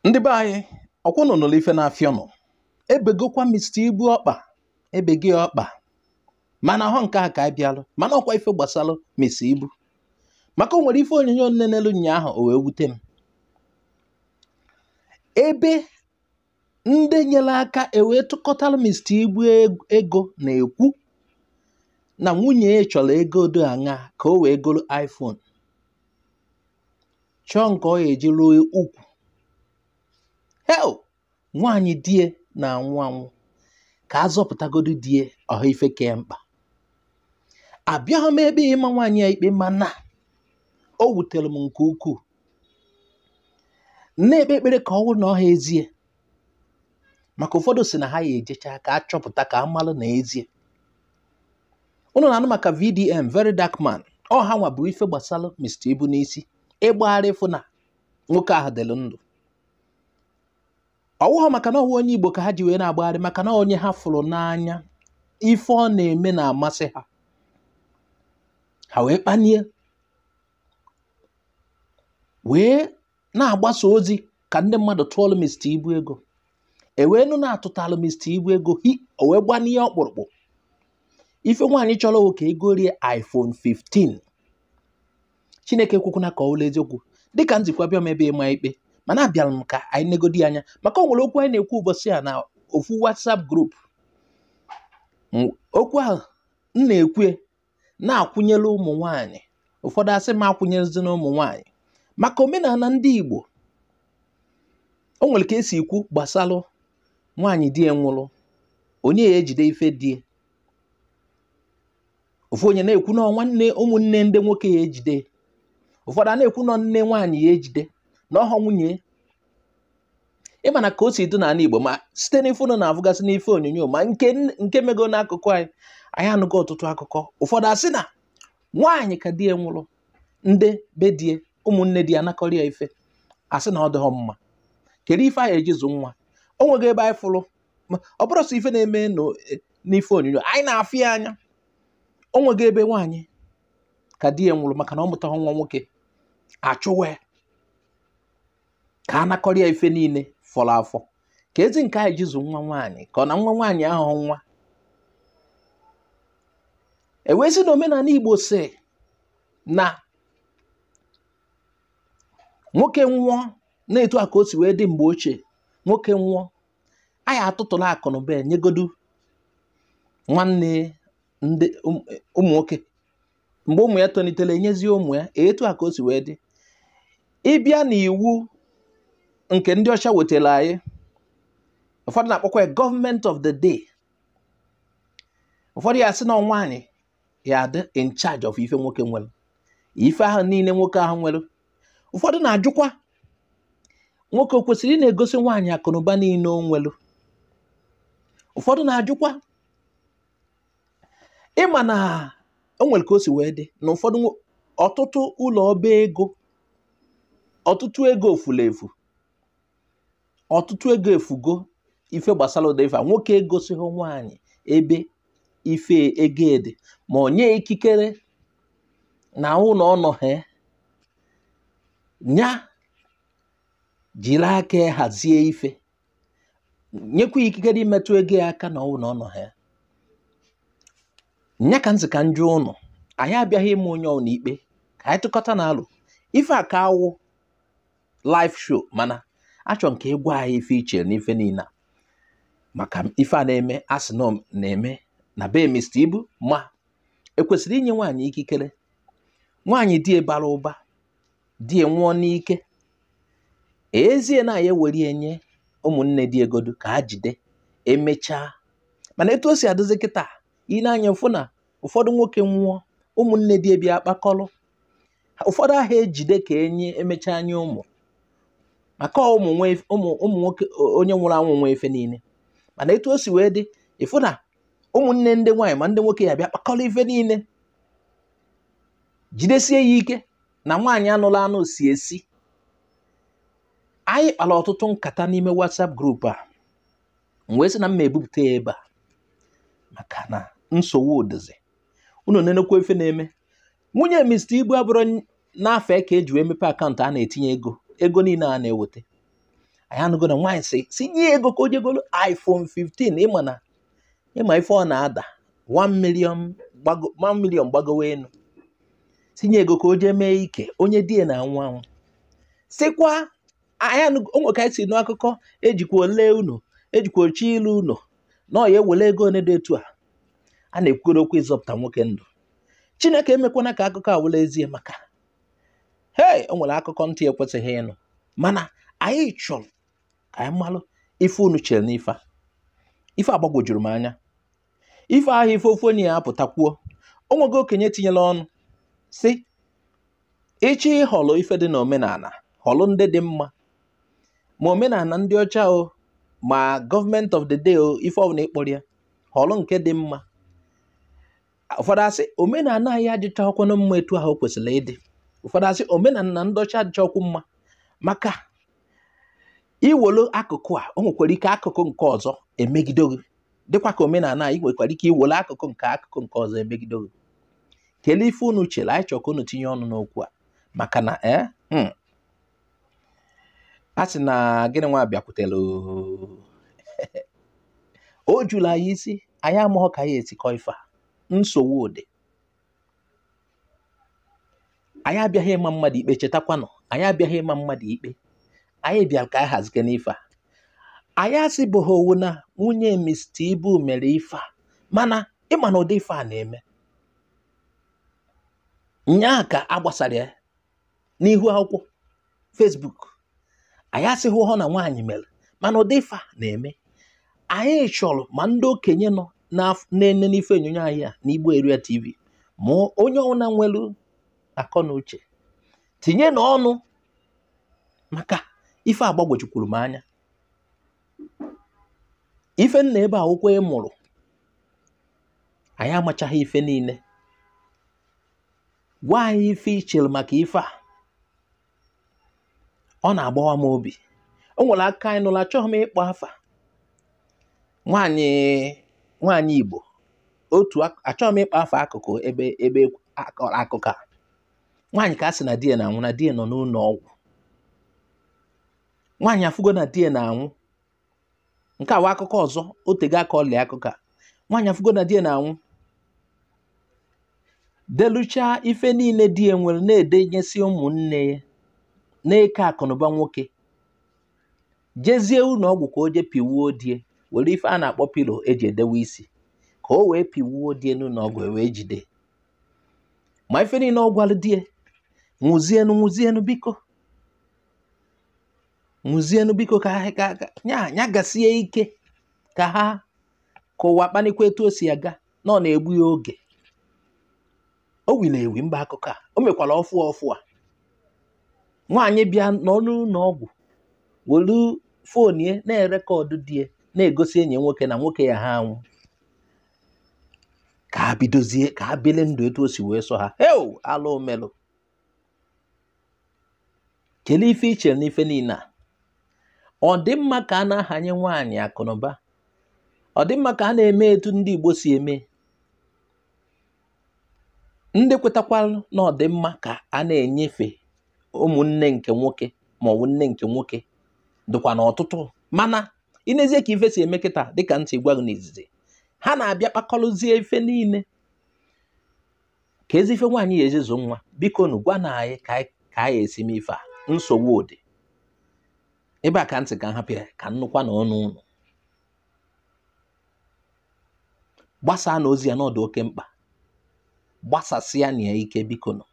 Ndị be anyị ọkwụnụ nụrụ ife na-afịa nọ ebegokwa Mr. Igbo ọkpa ebegi ọkpa mana ahụ nke a ka abịalụ mana ọkwa ife gbasalụ Mr. Igbo maka o nwere ife onyonyo nnenelu nyaahụ o wee wute m ebe ndị nyere aka ewee tụkọtalụ Mr. Igbo ego na-ekwu na nwunye ya chọrọ ego do aṅa ka o wee golu iPhone chọọ nke ọ eji ruo ukwu hell nwaanyị die na-anwụ anwụ ka azọpụtagodu die ọha ife ke mkpa abịaghị m ebe ịma nwaanyị ya ikpe mana o wutere m nke ukwuu na-ekpe ekpere ka ọ wụ na ọha ezie maka ụfọdụ si na ha ya ejecha ka achọpụta ka amalụ na ezie unu na-anụ maka VDM very dark man ọha nwa bụ ife gbasalụ Mr. Igbo n'isi ịgbagharị fụ na nwoke ahụ dịlụ ndụ ọwụghọ maka na ọwụ onye Igbo ka ha ji wee na-agbagharị maka na onye ha fụrụ n'anya ife ọ na-eme na-amasị ha ha wee kpanie wee na-agbasa ozi ka ndị mmadụ tụọlụ Mr. Igbo ego ewee nụ na-atụtalụ Mr. Igbo ego o wee gbanie ọkpụrụkpụ ife nwaanyị chọrọ ka ego rie iPhone 15 Chineke ekwukwuna ka ọ wụlụ eziokwu dịka nzikwa bịa m ebe ịma ikpe mana abịara m ka anyị negodi anya maka o nwere okwu anyị na-ekwu ụbọchị a na ofu WhatsApp group okwu ahụ m na-ekwu na-akwụnyere ụmụ nwaanyị ụfọdụ asị m akwụnyerezi na ụmụ nwaanyị maka omenala ndị Igbo o nwere ka esi ikwu gbasalụ nwaanyị di nwụrụ onye ya ejide ife die ofu onye na-ekwu na nwanne ụmụnne ndị nwoke ya ejide ụfọdụ a na-ekwu na nne nwaanyị ya ejide na ọhọ nwunye ịma na ka o si dị n'ala Igbo ma site n'ife ụnụ na-avụgasị n'ife onyonyo ma nke mego n'akụkụ anyị anụgo ọtụtụ akụkọ ụfọdụ asị na nwaanyị ka di nwụrụ ndị be die ụmụnne di anakọrọ ya ife asị na ọ dịghọ mma kedu ife anyị ejizu nwa o nwego ebe anyị fụrụ ọ bụrụ sọ ife na-eme n'ife onyonyo anyị na-afị ya anya o nwego ebe nwaanyị ka di nwụrụ maka na ọ mụtaghị nwa nwoke achụwe ka a nakọrọ ya ife niile fọrọ afọ ka ezi nke anyị jizu nwa nwaanyị ka ọ na nwa nwaanyị ahụ nwa ewezi na omenala Igbo si na nwoke nwụọ na-etu a ka o si wee dị mgbe ochie nwoke nwụọ anyị atụtụla akụ na ụba nyegodu nwanne ndị ụmụ nwoke mgbe ụmụ ya tolitere enyezie ụmụ ya etu a ka o si wee dị ịbịa n'iwu nke ndị ọcha wetara anyị ụfọdụ na-akpọkwa ya government of the day ụfọdụ ya sị na nwaanyị ya dị in charge of ife nwoke nwere ife ahụ niile nwoke ahụ nwere ụfọdụ na-ajụkwa nwoke o kwesịrị ị na-egosi nwaanyị akụnụba niile o nwere ụfọdụ na-ajụkwa ịma na o nwere ka o si wee dị na ụfọdụ ọtụtụ ụlọ ọba ego ọtụtụ ego ofulefu ọtụtụ ego efugo ife gbasara ụda ife a nwoke egosighị nwaanyị ebe ife ego dị ma onye ikikere na ụlọ ọnọhe nya jiri aka hazie ife nyekwa ikikere imetụ ego ya aka na ụlọ ọnọhe nya ka nzi ka njụ ụnụ anyị abịaghị ime onye ọwụ n'ikpe ka anyị tụkọta na alụ ife a ka awụ live show mana achọ nke ịgwa anyị ife iche n'ife niile maka ife a na-eme asị na na-eme na be Mr. Igbo ma ekwesịrị inye nwaanyị ikikere nwaanyị die bara ụba die nwụọ n'ike ezie na ya ewere enye ụmụnne di egodu ka ha jide emechaa mana etu o si adịzi kịta ị na-anya fụ na ụfọdụ nwoke nwụọ ụmụnne di bịa akpakọrọ ụfọdụ ahụ ejide ka enye emechaa anya ụmụ maka ụmụ nwoke onye nwụrụ anwụ nwe efe niile mana etu o si wee dị ịfụ na ụmụnne ndị nwaanyị ma ndị nwoke ya bịa kpakọrọ ife niile jidesie ya ike na nwaanyị anụla anụ si esi anyị kpara ọtụtụ nkata n'ime WhatsApp group a wee sị na m ebupụta ya ebe a maka na nsogbu ụdịzi unu nenekwa ife na-eme nwunye Mr. Igbo abụrụ n'afọ ka eji wee mepe akaụntụ a na-etinye ego niile a na-eweta anyị anụgo na nwaanyị si nye ego ka o jegolo iPhone 15 ịma ife ọ na-ada 1 million gbagowe enu, tinye ego ka o jee mee ike onye die na anwụ anwụ. Sikwa onwe ka si n'akụkọ ejikwa ole unu ejikwa ochi ilu unu na ọ ya ewele ego one dị etu a na-ekwukọrọ okwu ịzọpụta nwoke ndụ. Chineke emekwana ka akụkọ a were ezie, maka o nwere akụkọ ntị ekwesịghị ịnụ, mana anyị chọrọ ka anyị malụ ife unu chere n'ife ife agbagwojuru m anya. Ife ahụ ife ofu onye ya apụtakwuo, onwego okenye tinyela ọnụ si ịchọ ịhọlụ ife dị na omenala, họlụ ndị dị mma, ma omenala ndị ọcha ma gọọmenti of the day ife ọbụla ịkpọrọ ya, họlụ nke dị mma. Ụfọdụ asị omenala anyị adịchakwanụ mma etu ahụ kwesịrị ịdị. Ụfọdụ asị omenala ndị ọcha adịchakwu mma, maka iwelu akụkụ a o nwekwara ike akụkụ nke ọzọ emegide gị, dịkwa ka omenala anyị nwekwara ike iwelu akụkụ nke ọzọ emegide gị. Kelee ife unu chere, anyị chọrọ ka unu tinye ọnụ n'okwu a, maka na a sị na gịnị nwa bịakwutere o jụrụ anyị isi, anyị amaghọ ka anyị esikọ ife a. Nsogbu dị, anyị abịaghị ịma mmadụ ikpe. Chetakwanụ, anyị abịaghị ịma mmadụ ikpe, anyị bịara ka anyị hazike n'ife a. Anyị asịbụghị owu na nwunye Mr. Ibu mere ife a, mana ịma na ụdị ife a na-eme nyaa ka agbasara ya n'ihu akwụkwọ Facebook. Anyị asịghị ụhọ na nwaanyị mere, mana ụdị ife a na-eme. Anyị chọrọ ma ndị okenye nọ na-ene n'ife onyonyo anyị a na Igbo Area TV, ma onye ọbụla nwere akọ na uche tinye n'ọnụ, maka ife agbagwojukwuru m anya. Ife nna ebe a ụkwụ mụrụ, anyị amachaghị ife niile. Gwa anyị ife ichere maka ife a, ọ na-agbawa m obi. O nwere aka anyị nụla, achọghị m ịkpọ afa nwaanyị Igbo otu, achọghị m ịkpọ afa akụkụ ebe akụkọ a. Nwaanyị ka a sị na di ya na-anwụ, na di ya nọ n'ụlọ ọgwụ. Nwaanyị afụgo na di ya na-anwụ. Nke a wa akụkọ ọzọ, otego aka ọlị akụkọ a. Nwaanyị afụgo na di ya na-anwụ, delucha ife niile di ya nwere, na-edenyesi ụmụnne ya, na-eke akụnụba nwoke, jezie ụlọ ọgwụ ka o je piwuo die, were ife a na-akpọ pilo eji edewe isi, ka o wee piwuo die n'ụlọ ọgwụ wee jide. Ma ife niile ọ gwara die, nwụzienu biko ka ya gasie ike, ka ụwa kpanikwa etu o si aga, na ọ na-egbu ya oge. O wile ewi mba akụkọ a, o mekwara ọfụ a. Nwaanyị bịa n'ọnụ ụlọ ọgwụ welu fon ya na-erekọdụ die, na-egosi enyi nwoke na nwoke ya ha anwụ, ka ha bidozie ka ha bili ndụ etu o si wee sọ ha. Ala omelụ. Kelee ife ichere n'ife niile a. Ọ dị mma ka a na-ahanye nwaanyị akụnụba? Ọ dị mma ka a na-eme etu ndị Igbo si eme? Ndị kwetakwalụ na ọ dị mma ka a na-enyefe ụmụnne nke nwoke ma ọ bụ nne nke nwoke dịkwa n'ọtụtụ, mana ịnezie ka ife si eme kịta, dịka ntị gwa gị n'izizi, ha na-abịa kpakọlụzie ife niile ka ezi ife nwaanyị ya ejezu nwa. Biko nu gwa na anyị ka anyị esi m ife a. Nsogbu dị ebe a, ka ntị ka nhapụ ya ka nnukwa na ọnụ ụlọ gbasaa na ozi ya n'ọdụ oke mkpa, gbasasịa na ya ike. Biko nu